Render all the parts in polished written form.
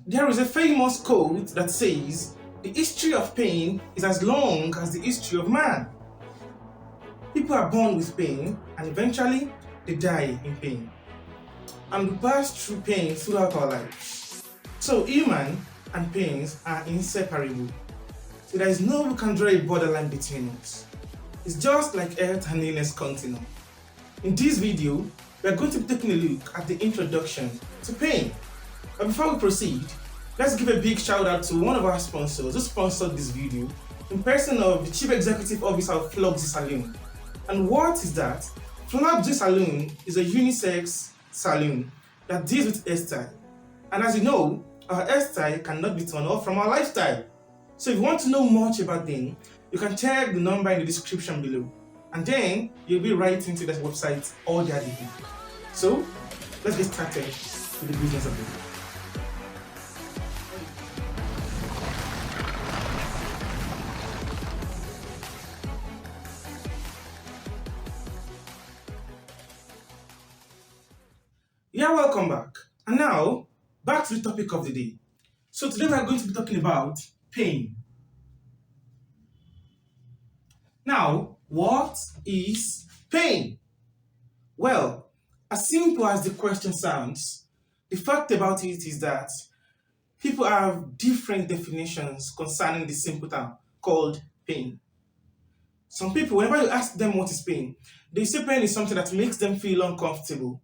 There is a famous quote that says, "The history of pain is as long as the history of man." People are born with pain and eventually they die in pain. And we pass through pain throughout our lives. So human and pains are inseparable. So there is no we can draw a borderline between us. It's just like earth and illness continuum. In this video, we are going to be taking a look at the introduction to pain. But before we proceed, let's give a big shout out to one of our sponsors who sponsored this video, in person of the Chief Executive Officer of floxxyunisexsalon. And what is that? Floxxyunisexsalon is a unisex salon that deals with hairstyle. And as you know, our hairstyle cannot be turned off from our lifestyle. So if you want to know much about them, you can check the number in the description below. And then you'll be right into that website all their details. So let's get started with the business of the day. Yeah, welcome back. And now, back to the topic of the day. So today we are going to be talking about pain. Now, what is pain? Well, as simple as the question sounds, the fact about it is that people have different definitions concerning the simple term called pain. Some people, whenever you ask them what is pain, they say pain is something that makes them feel uncomfortable.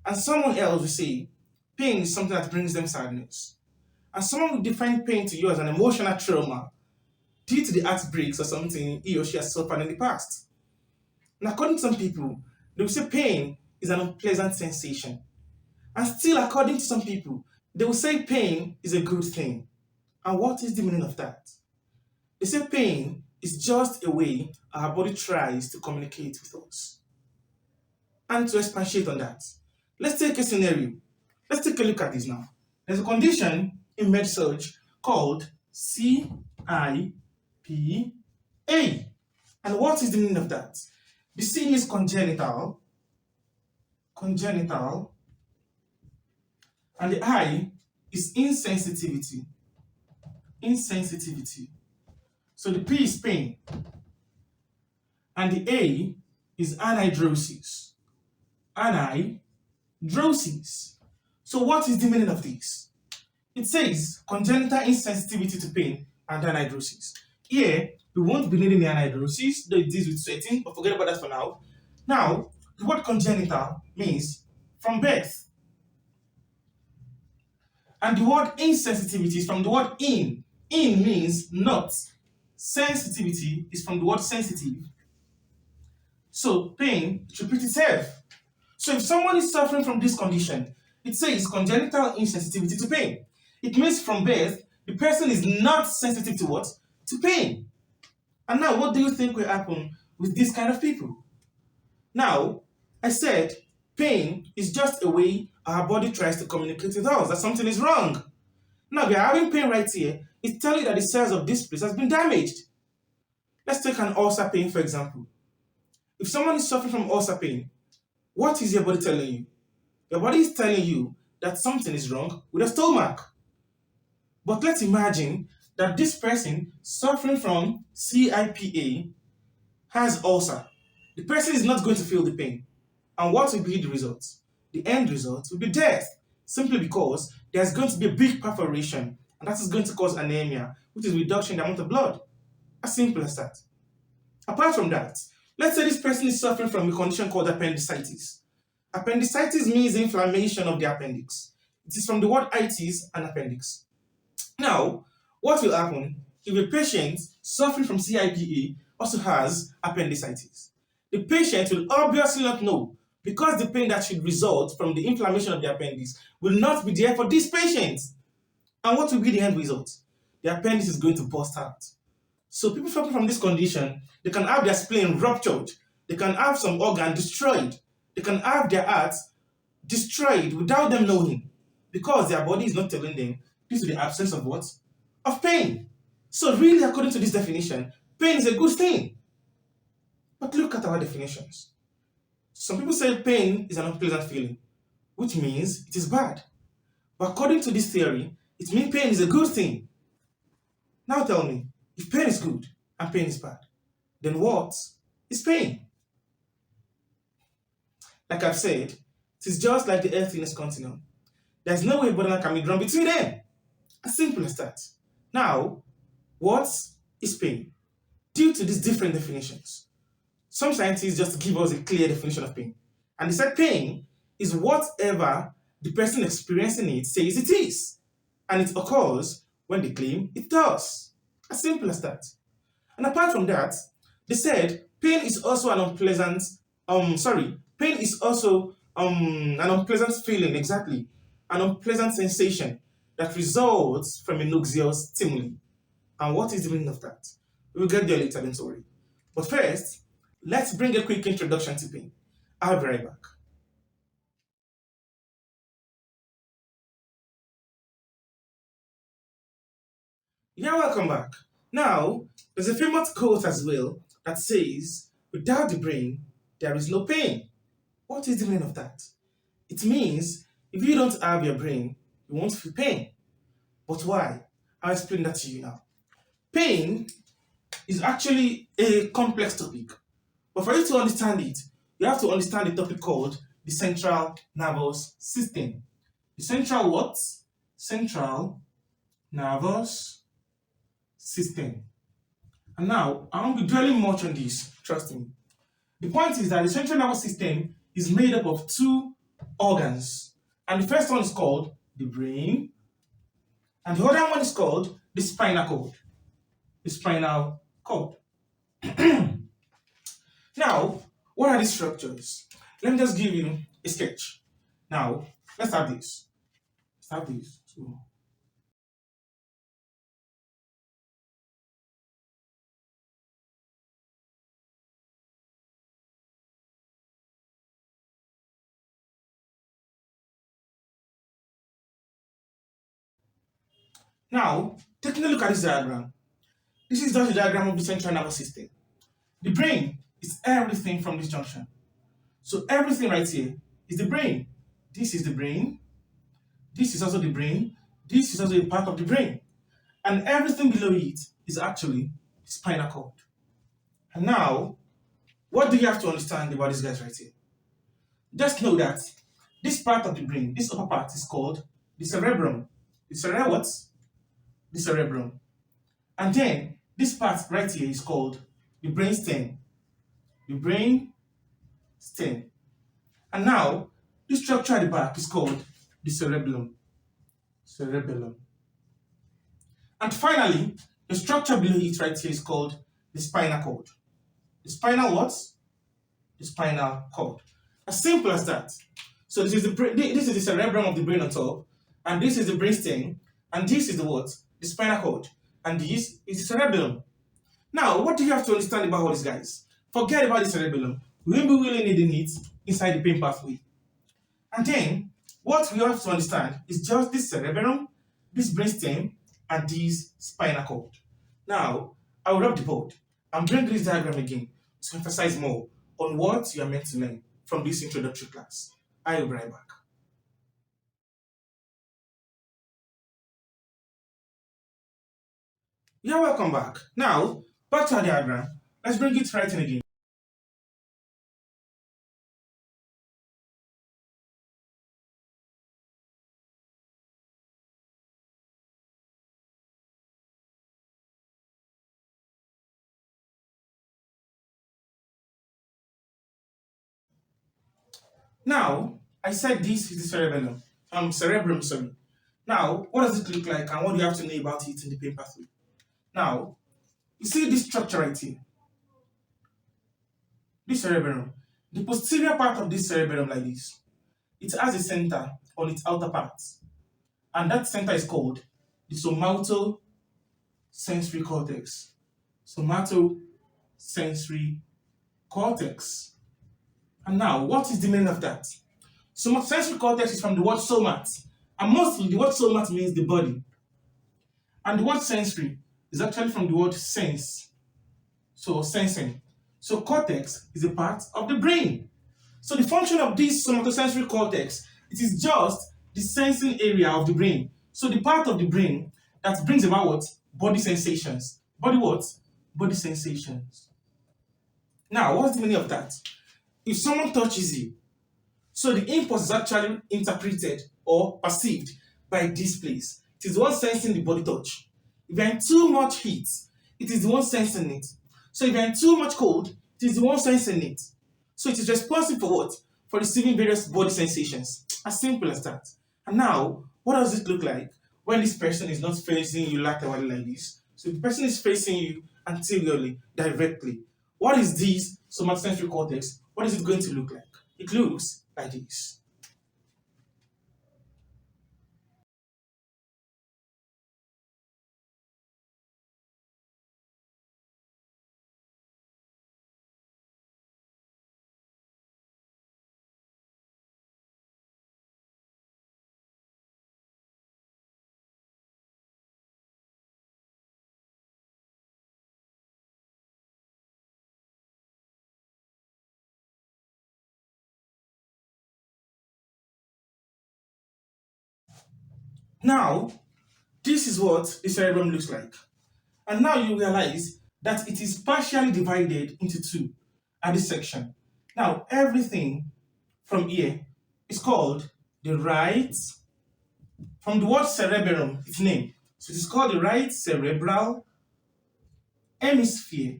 And someone else will say pain is something that brings them sadness. And someone will define pain to you as an emotional trauma due to the heartbreaks or something he or she has suffered in the past. And according to some people, they will say pain is an unpleasant sensation. And still, according to some people, they will say pain is a good thing. And what is the meaning of that? They say pain is just a way our body tries to communicate with us. And to expatiate on that, let's take a scenario. Let's take a look at this now. There's a condition in med-surg called CIPA. And what is the meaning of that? The C is congenital, and the I is insensitivity. So the P is pain, and the A is anhidrosis. So what is the meaning of this? It says congenital insensitivity to pain and anhidrosis. Here, we won't be needing the anhidrosis, though it deals with sweating, but forget about that for now. Now, the word congenital means from birth. And the word insensitivity is from the word in. In means not. Sensitivity is from the word sensitive. So pain should repeat itself. So if someone is suffering from this condition, it says congenital insensitivity to pain. It means from birth, the person is not sensitive to what? To pain. And now, what do you think will happen with this kind of people? Now, I said pain is just a way our body tries to communicate with us that something is wrong. Now, we are having pain right here. It's telling you that the cells of this place has been damaged. Let's take an ulcer pain, for example. If someone is suffering from ulcer pain, what is your body telling you? Your body is telling you that something is wrong with the stomach. But let's imagine that this person suffering from CIPA has ulcer. The person is not going to feel the pain. And what will be the result? The end result will be death, simply because there's going to be a big perforation, and that is going to cause anemia, which is reduction in the amount of blood. As simple as that. Apart from that, let's say this person is suffering from a condition called appendicitis. Appendicitis means inflammation of the appendix. It is from the word itis and appendix. Now, what will happen if a patient suffering from CIPA also has appendicitis? The patient will obviously not know, because the pain that should result from the inflammation of the appendix will not be there for this patient. And what will be the end result? The appendix is going to burst out. So people suffering from this condition, they can have their spleen ruptured, they can have some organ destroyed, they can have their heart destroyed without them knowing, because their body is not telling them due to the absence of what? Of pain. So really, according to this definition, pain is a good thing. But look at our definitions. Some people say pain is an unpleasant feeling, which means it is bad. But according to this theory, It means pain is a good thing. Now tell me, if pain is good and pain is bad, then what is pain? Like I've said, it is just like the earth in its continuum. There's no way borderline can be drawn between them. As simple as that. Now, what is pain? Due to these different definitions, some scientists just give us a clear definition of pain. And they said pain is whatever the person experiencing it says it is. And it occurs when they claim it does. As simple as that. And apart from that, they said pain is also an unpleasant, pain is also an unpleasant feeling, exactly. An unpleasant sensation that results from a noxious stimuli. And what is the meaning of that? We'll get there later, don't worry. But first, let's bring a quick introduction to pain. I'll be right back. Yeah, welcome back. Now, there's a famous quote as well that says, without the brain, there is no pain. What is the meaning of that? It means if you don't have your brain, you won't feel pain. But why? I'll explain that to you now. Pain is actually a complex topic. But for you to understand it, you have to understand the topic called the central nervous system. The central what? Central nervous system. And now, I won't be dwelling much on this, trust me. The point is that the central nervous system is made up of two organs. And the first one is called the brain, and the other one is called the spinal cord. The spinal cord. Now, what are these structures? Let me just give you a sketch. Now, let's have this. Let's have this. Now, taking a look at this diagram. This is just a diagram of the central nervous system. The brain is everything from this junction. So everything right here is the brain. This is the brain. This is also the brain. This is also a part of the brain. And everything below it is actually the spinal cord. And now, what do you have to understand about these guys right here? Just know that this part of the brain, this upper part, is called the cerebrum. The cerebrum what? The cerebrum. And then this part right here is called the brainstem. The brain stem. And now, this structure at the back is called the cerebellum. Cerebellum. And finally, the structure below it right here is called the spinal cord. The spinal what? The spinal cord. As simple as that. So this is the cerebrum of the brain on top, and this is the brainstem, and this is the what? The spinal cord, and this is the cerebellum. Now, what do you have to understand about all these guys? Forget about the cerebellum. We won't be really needing it inside the pain pathway. And then, what we have to understand is just this cerebellum, this brainstem, and this spinal cord. Now, I will rub the board and bring this diagram again to emphasize more on what you are meant to learn from this introductory class. I will be right back. You're welcome back. Now, back to our diagram. Let's bring it right in again. Now, I said this is the cerebrum, sorry. Now, what does it look like and what do you have to know about it in the pain pathway? Now, you see this structure right here, this cerebellum. The posterior part of this cerebellum like this, it has a center on its outer part. And that center is called the somatosensory cortex. Somatosensory cortex. And now, what is the meaning of that? Somatosensory cortex is from the word somat. And mostly the word somat means the body. And the word sensory is actually from the word sense. So sensing. So cortex is a part of the brain. So the function of this somatosensory cortex, it is just the sensing area of the brain. So the part of the brain that brings about what? Body sensations. Body what? Body sensations. Now, what's the meaning of that? If someone touches you, so the impulse is actually interpreted or perceived by this place. It is the one sensing the body touch. If you're in too much heat, it is the one sensing it. So if you're in too much cold, it is the one sensing it. So it is responsible for what? For receiving various body sensations. As simple as that. And now, what does it look like when this person is not facing you laterally like this? So the person is facing you anteriorly, directly. What is this somatosensory cortex? What is it going to look like? It looks like this. Now, this is what the cerebrum looks like. And now you realize that it is partially divided into two at this section. Now, everything from here is called the right, from the word cerebellum, its name. So it is called the right cerebral hemisphere.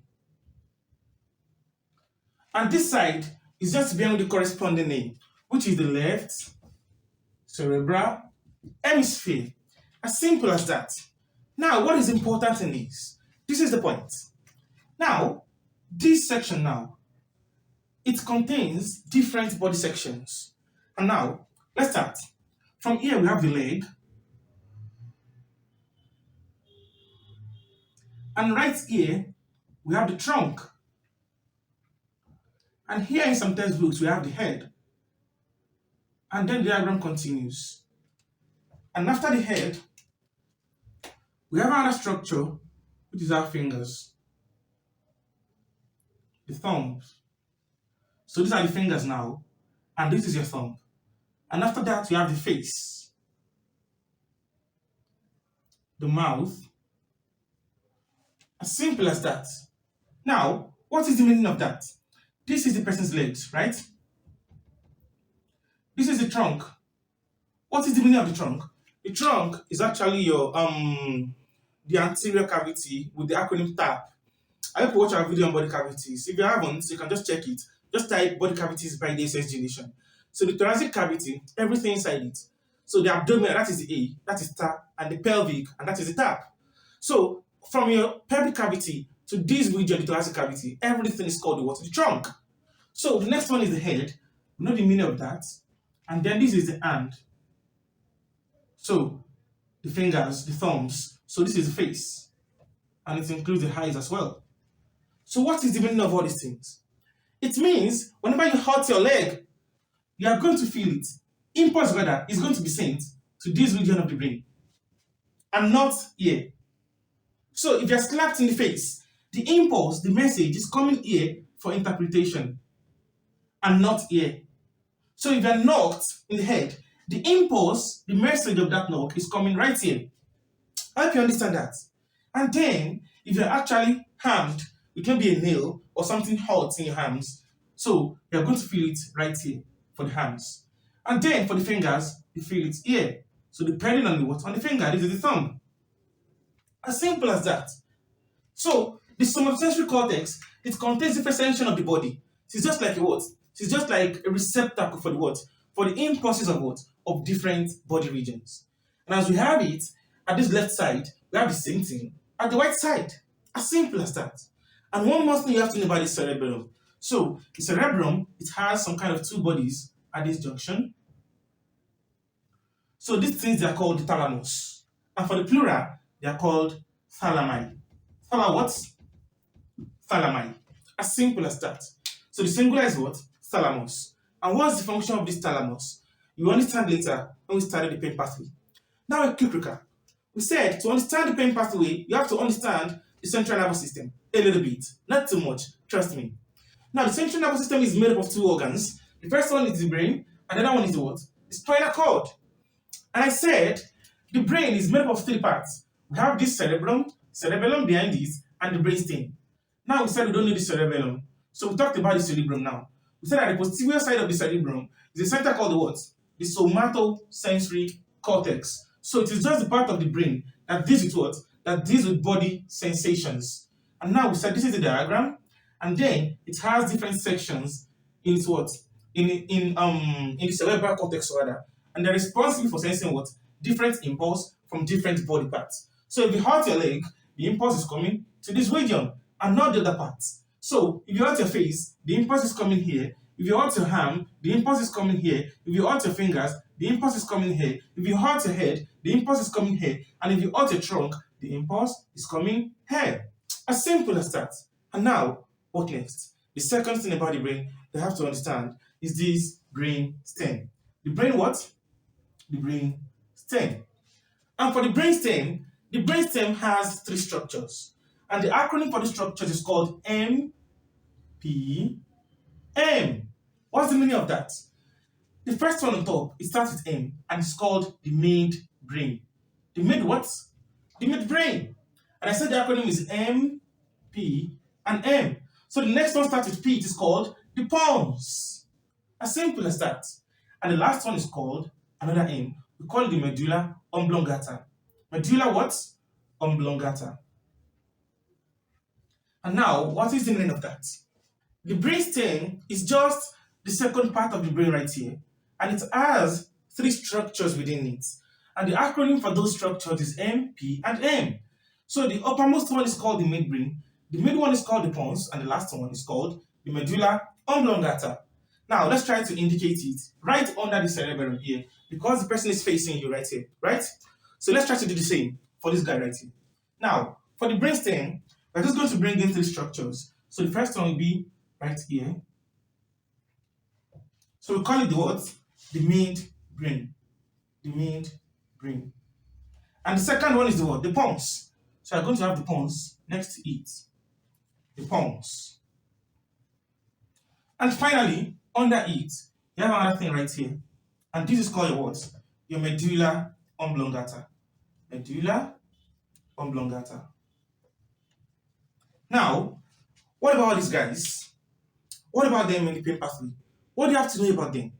And this side is just behind the corresponding name, which is the left cerebral hemisphere. As simple as that. Now, what is important in this? This is the point. Now, this section now, it contains different body sections. And now, let's start. From here, we have the leg. And right here, we have the trunk. And here in some textbooks, we have the head. And then the diagram continues. And after the head, we have another structure, which is our fingers, the thumbs. So these are the fingers now, and this is your thumb. And after that, we have the face, the mouth. As simple as that. Now, what is the meaning of that? This is the person's legs, right? This is the trunk. What is the meaning of the trunk? The trunk is actually your the anterior cavity with the acronym TAP. I hope you watch our video on body cavities. If you haven't, you can just check it. Just type body cavities by the SSG Nation. So the thoracic cavity, everything inside it. So the abdomen, that is the A, that is TAP, and the pelvic, and that is the TAP. So from your pelvic cavity to this region, the thoracic cavity, everything is called the what? The trunk. So the next one is the head. We know the meaning of that. And then this is the hand. So the fingers, the thumbs. So this is the face. And it includes the eyes as well. So what is the meaning of all these things? It means whenever you hurt your leg, you are going to feel it. Impulse rather is going to be sent to this region of the brain and not here. So if you're slapped in the face, the impulse, the message is coming here for interpretation and not here. So if you're knocked in the head, the impulse, the message of that knock is coming right here. I hope you understand that. And then, if you're actually harmed, it can be a nail or something hot in your hands. So you're going to feel it right here for the hands. And then for the fingers, you feel it here. So depending on the what on the finger, this is the thumb. As simple as that. So the somatosensory cortex, it contains different sections of the body. It's just like a what? It's just like a receptacle for the what? For the impulses of what? Of different body regions. And as we have it, at this left side, we have the same thing at the right side. As simple as that. And one more thing you have to know about the cerebellum. So the cerebrum, it has some kind of two bodies at this junction. So these things they are called the thalamus. And for the plural, they are called thalami. Thala what? Thalami. As simple as that. So the singular is what? Thalamus. And what's the function of this thalamus? You understand later when we study the pain pathway. Now a quick recap. We said to understand the pain pathway, you have to understand the central nervous system a little bit. Not too much, trust me. Now the central nervous system is made up of two organs. The first one is the brain, and the other one is the what? The spinal cord. And I said The brain is made up of three parts. We have this cerebellum behind it, and the brainstem. Now we said we don't need the cerebellum, so we talked about the cerebrum now. We said that the posterior side of the cerebrum is a center called the what? The somatosensory cortex. So it is just the part of the brain that deals with what? That deals with body sensations. And now we said this is the diagram, and then it has different sections in its what? In the cerebral cortex rather, and they're responsible for sensing what? Different impulse from different body parts. So if you hurt your leg, the impulse is coming to this region and not the other parts. So if you hurt your face, the impulse is coming here. If you hurt your arm, the impulse is coming here. If you hurt your fingers, the impulse is coming here. If you hurt your head, the impulse is coming here. And if you hurt your trunk, the impulse is coming here. As simple as that. And now, what next? The second thing about the brain they have to understand is this brain stem. The brain what? The brain stem. And for the brain stem has three structures. And the acronym for the structures is called MPM. What's the meaning of that? The first one on top, it starts with M, and it's called the midbrain. The mid what? The midbrain. And I said the acronym is M, P, and M. So the next one starts with P, it is called the pons. As simple as that. And the last one is called another M. We call it the medulla oblongata. Medulla what? Oblongata. And now, what is the meaning of that? The brainstem is just the second part of the brain right here, and it has three structures within it. And the acronym for those structures is M, P, and M. So the uppermost one is called the midbrain, the mid one is called the pons, and the last one is called the medulla oblongata. Now, let's try to indicate it right under the cerebellum here, because the person is facing you right here, right? So let's try to do the same for this guy right here. Now, for the brainstem, we're just going to bring in three structures. So the first one will be right here. So we call it the what? The midbrain. The midbrain. And the second one is the what? The pons. So I'm going to have the pons next to it. The pons. And finally, under it, you have another thing right here. And this is called your what? Your medulla oblongata. Medulla oblongata. Now, what about these guys? What about them in the pain pathway? What do you have to know about them?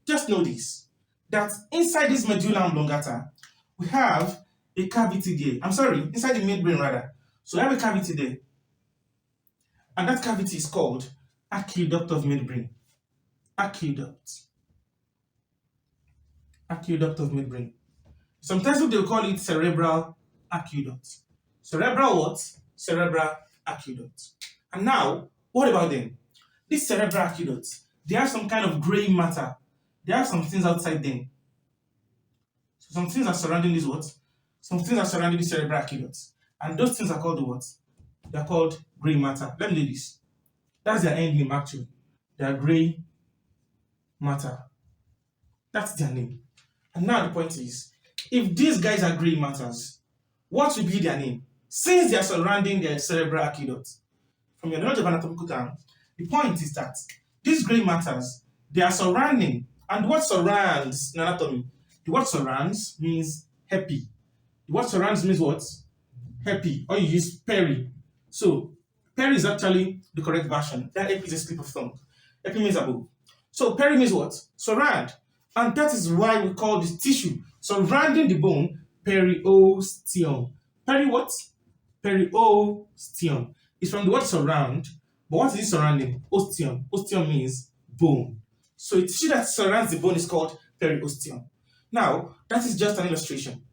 Just know this, that inside this medulla oblongata, we have a cavity there. I'm sorry, inside the midbrain rather. So we have a cavity there. And that cavity is called aqueduct of midbrain. Aqueduct. Aqueduct of midbrain. Sometimes they'll call it cerebral aqueduct. Cerebral what? Cerebral aqueduct. And now, what about them? These cerebral aqueducts, they have some kind of gray matter. They have some things outside them. So some things are surrounding this what? Some things are surrounding the cerebral aqueducts. And those things are called the what? They are called gray matter. Let me do this. That's their end name actually. They are gray matter. That's their name. And now the point is, if these guys are gray matters, what will be their name? Since they are surrounding their cerebral aqueduct. From your knowledge of anatomical terms, the point is that these gray matters, they are surrounding. And what surrounds in anatomy? The word surrounds means happy. The word surrounds means what? Happy. Or you use peri. So, peri is actually the correct version. That happy is a slip of tongue. Happy means above. So, peri means what? Surround. And that is why we call this tissue surrounding the bone periosteum. Peri what? Periosteum. It's from the word surround, but what is it surrounding? Osteum. Osteum means bone. So a tissue that surrounds the bone is called periosteum. Now, that is just an illustration.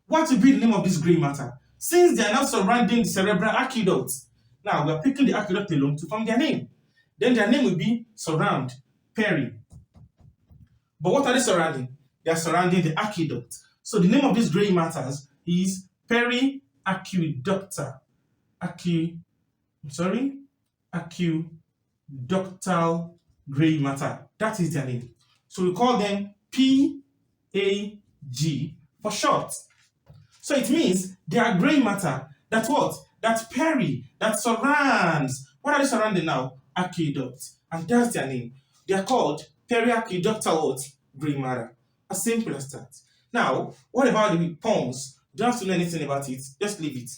What will be the name of this gray matter? Since they are now surrounding the cerebral aqueduct, now we are picking the aqueduct alone to form their name. Then their name will be surround, peri. But what are they surrounding? They are surrounding the aqueduct. So the name of these gray matters is periaqueducta. Aqueductal gray matter. That is their name. So we call them PAG for short. So it means they are gray matter that what? That that surrounds. What are they surrounding now? Aqueduct. And that's their name. They are called periaqueductal what? Gray matter. As simple as that. Now, what about the pons? You don't have to know anything about it. Just leave it.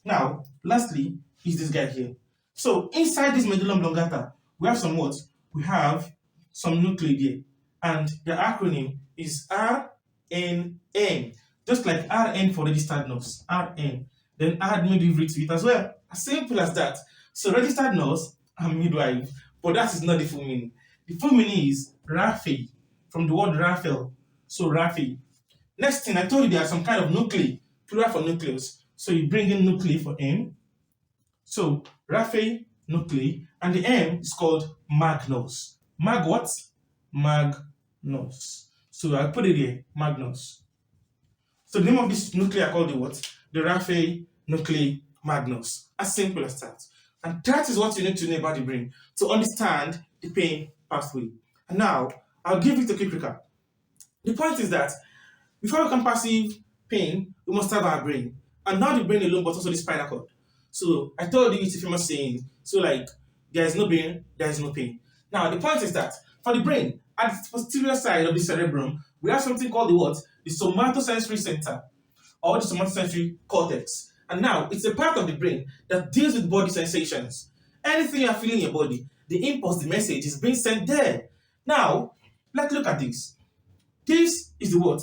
Now, lastly, is this guy here. So inside this medulla oblongata, we have some what? We have some nuclei there, and the acronym is RNN, just like RN for registered nurse, RN. Then add midwifery to it as well. As simple as that. So registered nurse and midwife, but that is not the full meaning. The full meaning is Raphael, from the word Raphael. So Raphael. Next thing, I told you there are some kind of nuclei, plural for nucleus. So you bring in nuclei for M. So Raphael nuclei, and the M is called Magnus. Mag what? Magnus. So I put it here, Magnus. So the name of this nuclei are called the what? The Raphael nuclei Magnus. As simple as that. And that is what you need to know about the brain to understand the pain pathway. And now, I'll give it a quick recap. The point is that before we can perceive pain, we must have our brain. And not the brain alone, but also the spinal cord. So I told you it's a famous saying. So like, there is no brain, there is no pain. Now the point is that for the brain, at the posterior side of the cerebrum, we have something called the what? The somatosensory center, or the somatosensory cortex. And now it's a part of the brain that deals with body sensations. Anything you are feeling in your body, the impulse, the message is being sent there. Now, let's look at this. This is the what?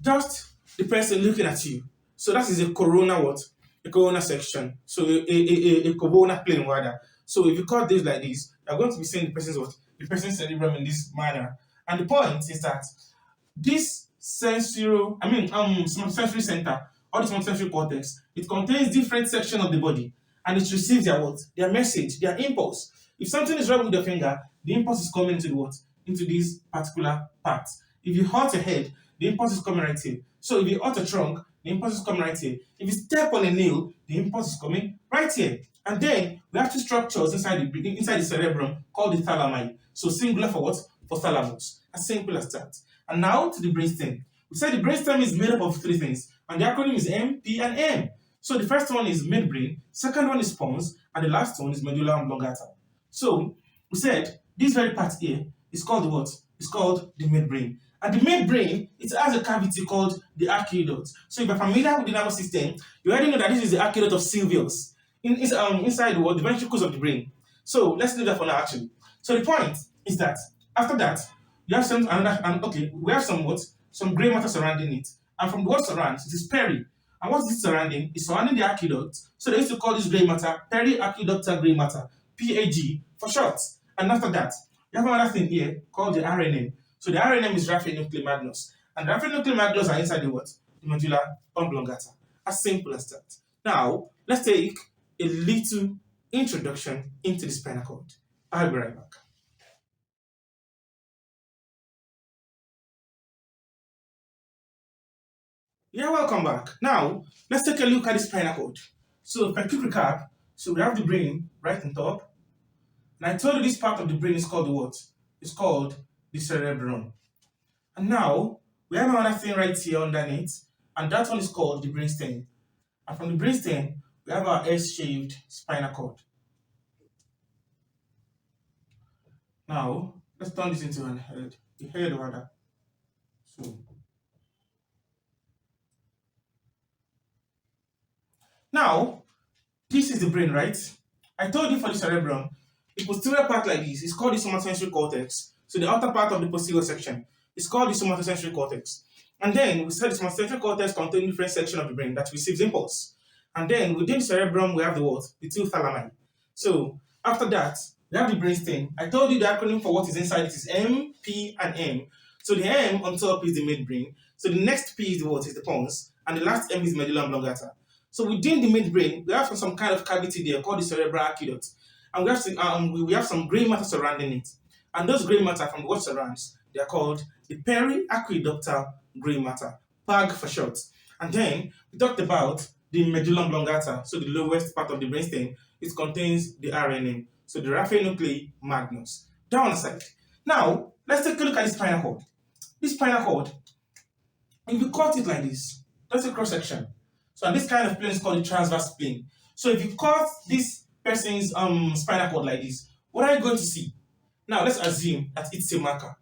Just the person looking at you. So that is a corona what? A corona section. So a corona plane rather. So if you cut this like this, you're going to be seeing the person's what? The person's cerebrum in this manner. And the point is that this sensory center or the sensory cortex, it contains different sections of the body, and it receives their what? Their message, their impulse. If something is wrong with your finger, the impulse is coming into the what? Into this particular part. If you hurt your head, the impulse is coming right here. So if you hurt a trunk, the impulse is coming right here. If you step on a nail, the impulse is coming right here. And then we have two structures inside the cerebrum called the thalami. So singular for what? For thalamus. As simple as that. And now to the brainstem. We said the brainstem is made up of three things, and the acronym is M, P, and M. So the first one is midbrain, second one is pons, and the last one is medulla oblongata. So we said this very part here is called the what? It's called the midbrain. And the midbrain, it has a cavity called the aqueduct. So if you're familiar with the nervous system, you already know that this is the aqueduct of Sylvius inside the ventricles of the brain. So let's leave that for now actually. So the point is that after that, you have we have some gray matter surrounding it. And from what surrounds, it is peri. And what is it surrounding? It's surrounding the aqueduct. So they used to call this gray matter periaqueductal gray matter, PAG for short. And after that, you have another thing here called the RNM. So the RNM is Raphael nuclei magnus. And the Raphael nuclei magnus are inside the what? The medulla oblongata. As simple as that. Now, let's take a little introduction into the spinal cord. I'll be right back. Yeah, welcome back. Now, let's take a look at the spinal cord. So, for a quick recap, so we have the brain right on top. And I told you this part of the brain is called the what? It's called the cerebrum. And now, we have another thing right here underneath, and that one is called the brainstem. And from the brainstem, we have our S-shaped spinal cord. Now, let's turn this into an head. The head rather. So, now, this is the brain, right? I told you for the cerebrum, the posterior part like this is called the somatosensory cortex. So the outer part of the posterior section is called the somatosensory cortex. And then we said the somatosensory cortex contains different sections of the brain that receives impulse. And then within the cerebrum, we have the what? The two thalami. So after that, we have the brainstem. I told you the acronym for what is inside it is M, P, and M. So the M on top is the midbrain. So the next P is the what? Is the pons. And the last M is medulla oblongata. So within the midbrain, we have some kind of cavity there called the cerebral aqueduct. And we have some gray matter surrounding it. And those gray matter from what surrounds, they are called the periaqueductal gray matter, PAG for short. And then we talked about the medulla oblongata, so the lowest part of the brainstem. It contains the RNM, so the Raphael nuclei magnus. Down the side. Now, let's take a look at the spinal cord. This spinal cord, if you cut it like this, that's a cross section. So and this kind of plane is called the transverse plane. So if you cut this person's spinal cord like this, what are you going to see? Now let's assume that it's a marker.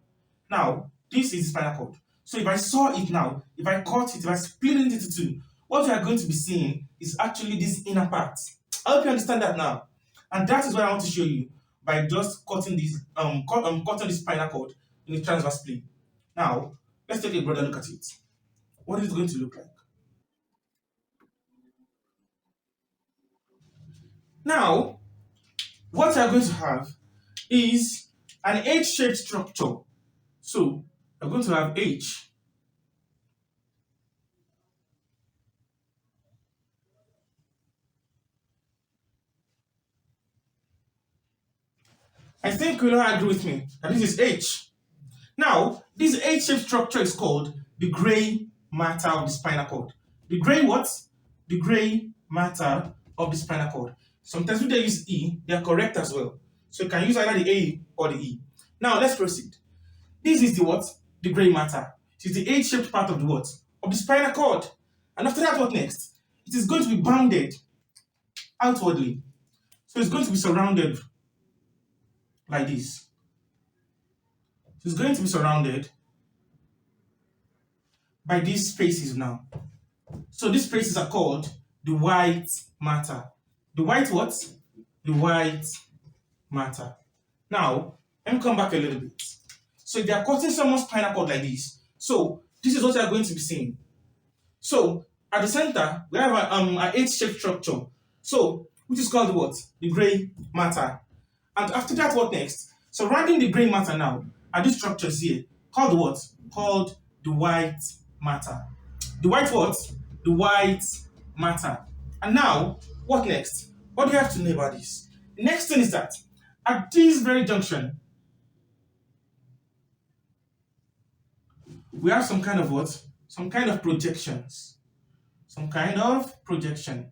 Now this is the spinal cord. So if I saw it now, if I cut it, if I split it into two, what you are going to be seeing is actually this inner part. I hope you understand that now. And that is what I want to show you by just cutting this cutting the spinal cord in the transverse plane. Now, let's take a broader look at it. What is it going to look like? Now, what you are going to have is an H-shaped structure. So, you're going to have H. I think you will agree with me that this is H. Now, this H-shaped structure is called the gray matter of the spinal cord. The gray what? The gray matter of the spinal cord. Sometimes when they use E, they are correct as well. So you can use either the A or the E. Now, let's proceed. This is the what? The gray matter. It is the H-shaped part of the what? Of the spinal cord. And after that, what next? It is going to be bounded outwardly. So it's going to be surrounded like this. So it's going to be surrounded by these spaces now. So these spaces are called the white matter. The white what? The white matter. Now, let me come back a little bit. So if they are cutting someone's spinal cord like this, so this is what you are going to be seeing. So at the center, we have a H-shaped structure. So which is called what? The gray matter. And after that, what next? Surrounding the gray matter now are these structures here called what? Called the white matter. The white what? The white matter. And now, what next? What do you have to know about this? The next thing is that at this very junction, we have some kind of what? Some kind of projections. Some kind of projections.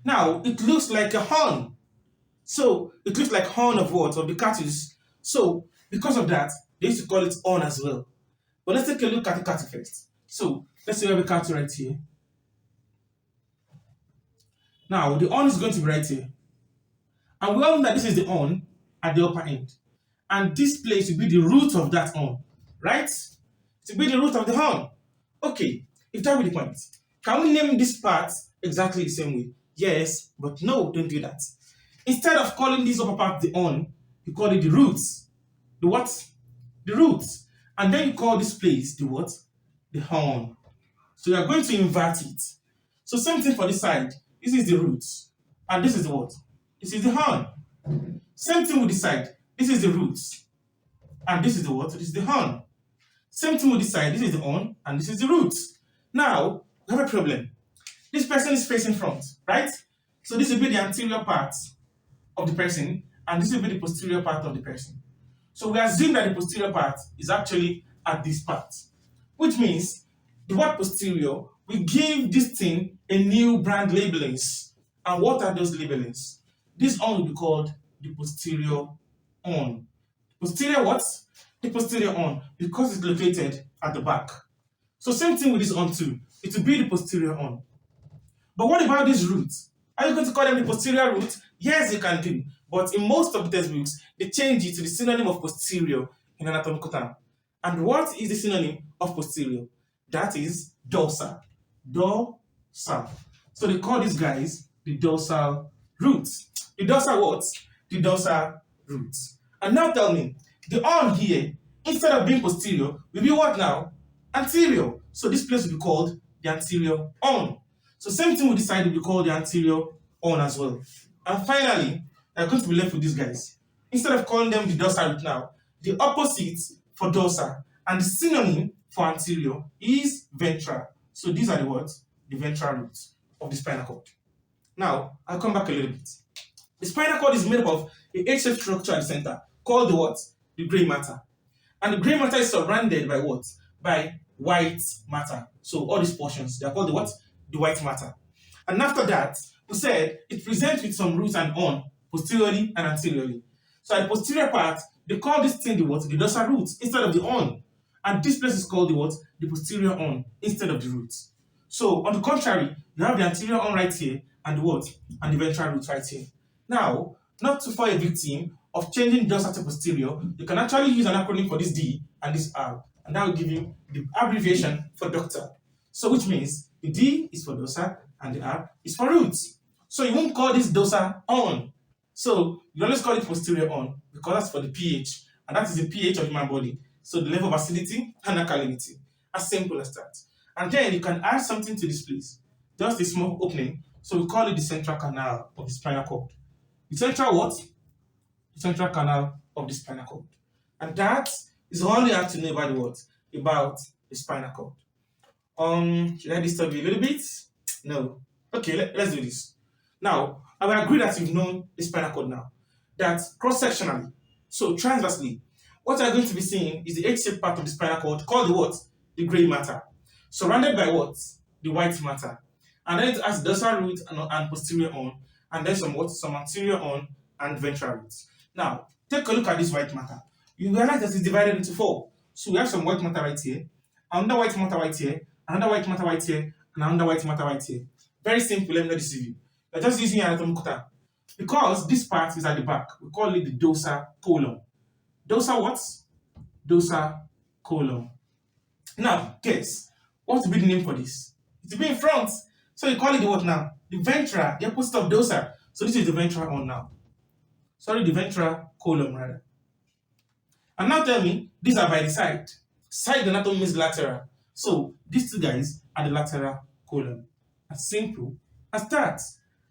Now, it looks like a horn. So, it looks like horn of what? Of the cattle. So, because of that, they used to call it horn as well. But let's take a look at the cattle first. So, let's say we have a cattle right here. Now, the horn is going to be right here. And we all know that this is the horn at the upper end. And this place will be the root of that horn, right? It will be the root of the horn. Okay, if that be the point, can we name this part exactly the same way? Yes, but no, don't do that. Instead of calling this upper part the horn, you call it the roots. The what? The roots. And then you call this place the what? The horn. So you are going to invert it. So same thing for this side. This is the roots. And this is the what? This is the horn. Same thing with this side. This is the roots. And this is the what? This is the horn. Same thing with this side. This is the horn. And this is the roots. Now, we have a problem. This person is facing front, right? So this will be the anterior part of the person. And this will be the posterior part of the person. So we assume that the posterior part is actually at this part. Which means the word posterior, we give this thing a new brand labelings. And what are those labelings? This horn will be called the posterior horn. Posterior what? The posterior horn, because it's located at the back. So same thing with this horn too. It will be the posterior horn. But what about these roots? Are you going to call them the posterior root? Yes, you can do. But in most of the textbooks, they change it to the synonym of posterior in anatomical term. And what is the synonym of posterior? That is dorsal. Dorsal. So they call these guys the dorsal roots. The dorsal what? The dorsal roots. And now tell me, the horn here, instead of being posterior, will be what now? Anterior. So this place will be called the anterior horn. So same thing with this side will be called the anterior horn as well. And finally, I'm going to be left with these guys. Instead of calling them the dorsal root now, the opposite for dorsal and the synonym for anterior is ventral. So these are the words, the ventral roots of the spinal cord. Now, I'll come back a little bit. The spinal cord is made up of a H-shaped structure at the center called the what? The gray matter. And the gray matter is surrounded by what? By white matter. So all these portions, they are called the what? The white matter. And after that, we said it presents with some roots and horn posteriorly and anteriorly. So at the posterior part, they call this thing the what? The dorsal roots instead of the horn. And this place is called the what? The posterior horn instead of the roots. So on the contrary, you have the anterior horn right here and the what? And the ventral roots right here. Now, not to fall a victim of changing dorsal to posterior, you can actually use an acronym for this D and this R, and that will give you the abbreviation for doctor. So which means the D is for dorsal and the R is for root. So you won't call this dorsal on. So you always call it posterior on because that's for the pH, and that is the pH of human body. So the level of acidity and alkalinity. As simple as that. And then you can add something to this place. Just a small opening. So we call it the central canal of the spinal cord. The central what? The central canal of the spinal cord. And that is all you have to know about the what? About the spinal cord. Should I disturb you a little bit? No. Okay, let's do this. Now, I will agree that you've known the spinal cord now. That cross-sectionally, so transversely, what you're going to be seeing is the H-shaped part of the spinal cord called the what? The gray matter. Surrounded by what? The white matter. And then it has dorsal root and posterior on, and then some what? Some anterior on and ventral root. Now, take a look at this white matter. You realize that it's divided into 4. So we have some white matter right here, another white matter right here, another white matter right here, and another white matter right here. Very simple, let me not deceive you. You're just using your anatomical term. Because this part is at the back, we call it the dorsal column. Dorsal what? Dorsal column. Now, guess, what will be the name for this? It will be in front. So you call it the what now? The ventral, the opposite of dorsal. So this is the ventral on now. Sorry, the ventral column rather. And now tell me, these are by the side. Side anatomy means lateral. So these two guys are the lateral column. As simple as that.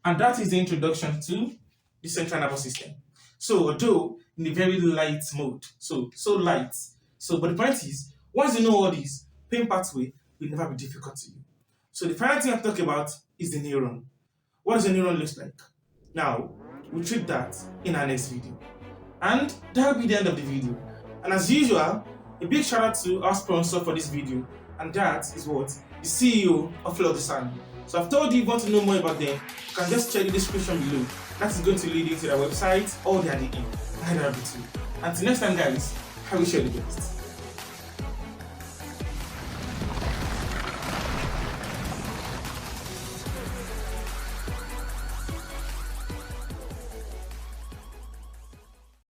And that is the introduction to the central nervous system. So although in a very light mode, so light. So but the point is, once you know all these, pain pathway will never be difficult to you. So the final thing I talk about is the neuron. What does a neuron look like? Now, we'll treat that in our next video. And that'll be the end of the video. And as usual, a big shout out to our sponsor for this video, and that is what? The CEO of floxxyunisexsalon. So I've told you if you want to know more about them, you can just check the description below. That is going to lead you to their website or their DM. Either of the two. Until next time guys, I wish you all the best.